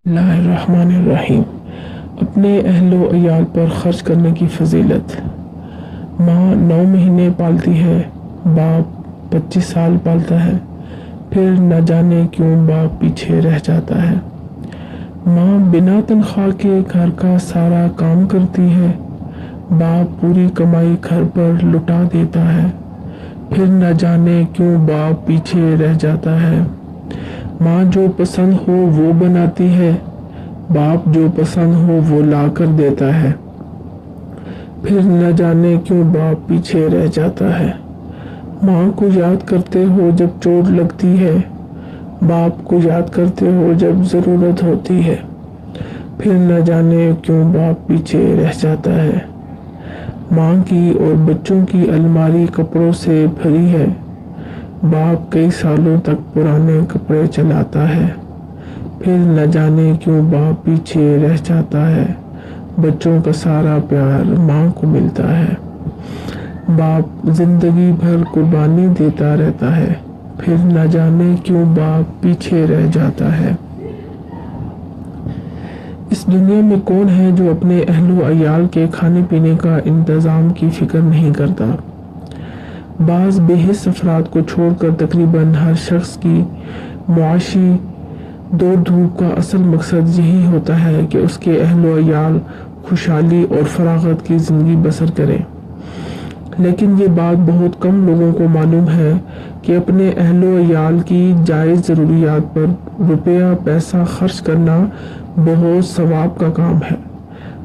اللہ الرحمن الرحیم۔ اپنے اہل و عیال پر خرچ کرنے کی فضیلت۔ ماں 9 مہینے پالتی ہے، باپ 25 سال پالتا ہے، پھر نہ جانے کیوں باپ پیچھے رہ جاتا ہے۔ ماں بنا تنخواہ کے گھر کا سارا کام کرتی ہے، باپ پوری کمائی گھر پر لٹا دیتا ہے، پھر نہ جانے کیوں باپ پیچھے رہ جاتا ہے۔ ماں جو پسند ہو وہ بناتی ہے، باپ جو پسند ہو وہ لا کر دیتا ہے، پھر نہ جانے کیوں باپ پیچھے رہ جاتا ہے۔ ماں کو یاد کرتے ہو جب چوٹ لگتی ہے، باپ کو یاد کرتے ہو جب ضرورت ہوتی ہے، پھر نہ جانے کیوں باپ پیچھے رہ جاتا ہے۔ ماں کی اور بچوں کی الماری کپڑوں سے بھری ہے، باپ کئی سالوں تک پرانے کپڑے چلاتا ہے، پھر نہ جانے کیوں باپ پیچھے رہ جاتا ہے۔ بچوں کا سارا پیار ماں کو ملتا ہے، باپ زندگی بھر قربانی دیتا رہتا ہے، پھر نہ جانے کیوں باپ پیچھے رہ جاتا ہے۔ اس دنیا میں کون ہے جو اپنے اہل و عیال کے کھانے پینے کا انتظام کی فکر نہیں کرتا؟ بعض بے حس افراد کو چھوڑ کر تقریباً ہر شخص کی معاشی دوڑ دھوپ کا اصل مقصد یہی ہوتا ہے کہ اس کے اہل و عیال خوشحالی اور فراغت کی زندگی بسر کریں، لیکن یہ بات بہت کم لوگوں کو معلوم ہے کہ اپنے اہل و عیال کی جائز ضروریات پر روپیہ پیسہ خرچ کرنا بہت ثواب کا کام ہے،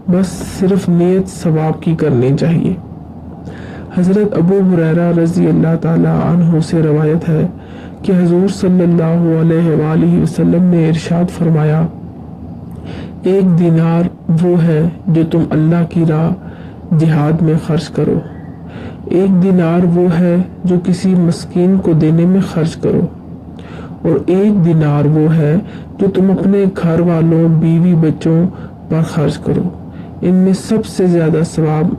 بس صرف نیت ثواب کی کرنی چاہیے۔ حضرت ابو ہریرہ رضی اللہ تعالی عنہ سے روایت ہے کہ حضور صلی اللہ علیہ وآلہ وسلم نے ارشاد فرمایا، 1 دینار وہ ہے جو تم اللہ کی راہ جہاد میں خرچ کرو، 1 دینار وہ ہے جو کسی مسکین کو دینے میں خرچ کرو، اور 1 دینار وہ ہے جو تم اپنے گھر والوں بیوی بچوں پر خرچ کرو۔ ان میں سب سے زیادہ ثواب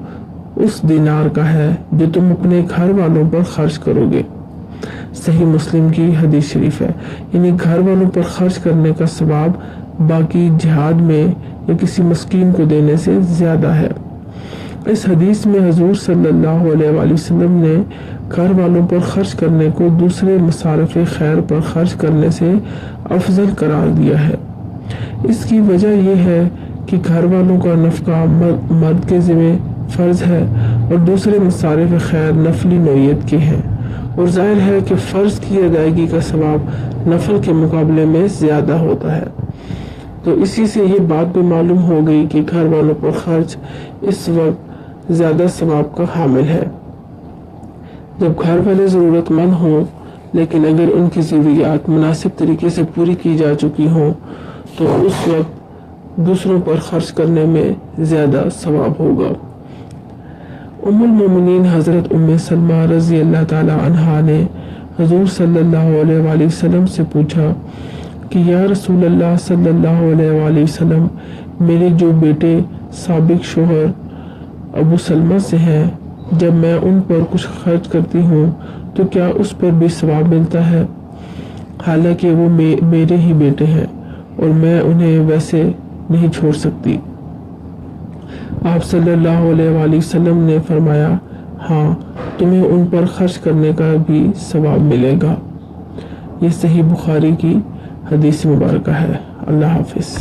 اس دینار کا ہے جو تم اپنے گھر والوں پر خرچ کرو گے۔ صحیح مسلم کی حدیث شریف ہے، یعنی گھر والوں پر خرچ کرنے کا ثواب باقی جہاد میں یا کسی مسکین کو دینے سے زیادہ ہے۔ اس حدیث میں حضور صلی اللہ علیہ وآلہ وسلم نے گھر والوں پر خرچ کرنے کو دوسرے مصارف خیر پر خرچ کرنے سے افضل قرار دیا ہے۔ اس کی وجہ یہ ہے کہ گھر والوں کا نفقہ مرد کے ذمہ فرض ہے اور دوسرے مصارف خیر نفلی نوعیت کے ہیں، اور ظاہر ہے کہ فرض کی ادائیگی کا ثواب نفل کے مقابلے میں زیادہ ہوتا ہے۔ تو اسی سے یہ بات بھی معلوم ہو گئی کہ گھر والوں پر خرچ اس وقت زیادہ ثواب کا حامل ہے جب گھر والے ضرورت مند ہوں، لیکن اگر ان کی ضروریات مناسب طریقے سے پوری کی جا چکی ہوں تو اس وقت دوسروں پر خرچ کرنے میں زیادہ ثواب ہوگا۔ ام المومنین حضرت ام سلمہ رضی اللہ تعالی عنہا نے حضور صلی اللہ علیہ وآلہ وسلم سے پوچھا کہ یا رسول اللہ صلی اللہ علیہ وآلہ وسلم، میرے جو بیٹے سابق شوہر ابو سلمہ سے ہیں، جب میں ان پر کچھ خرچ کرتی ہوں تو کیا اس پر بھی ثواب ملتا ہے؟ حالانکہ وہ میرے ہی بیٹے ہیں اور میں انہیں ویسے نہیں چھوڑ سکتی۔ آپ صلی اللہ علیہ وآلہ وسلم نے فرمایا، ہاں، تمہیں ان پر خرچ کرنے کا بھی ثواب ملے گا۔ یہ صحیح بخاری کی حدیث مبارکہ ہے۔ اللہ حافظ۔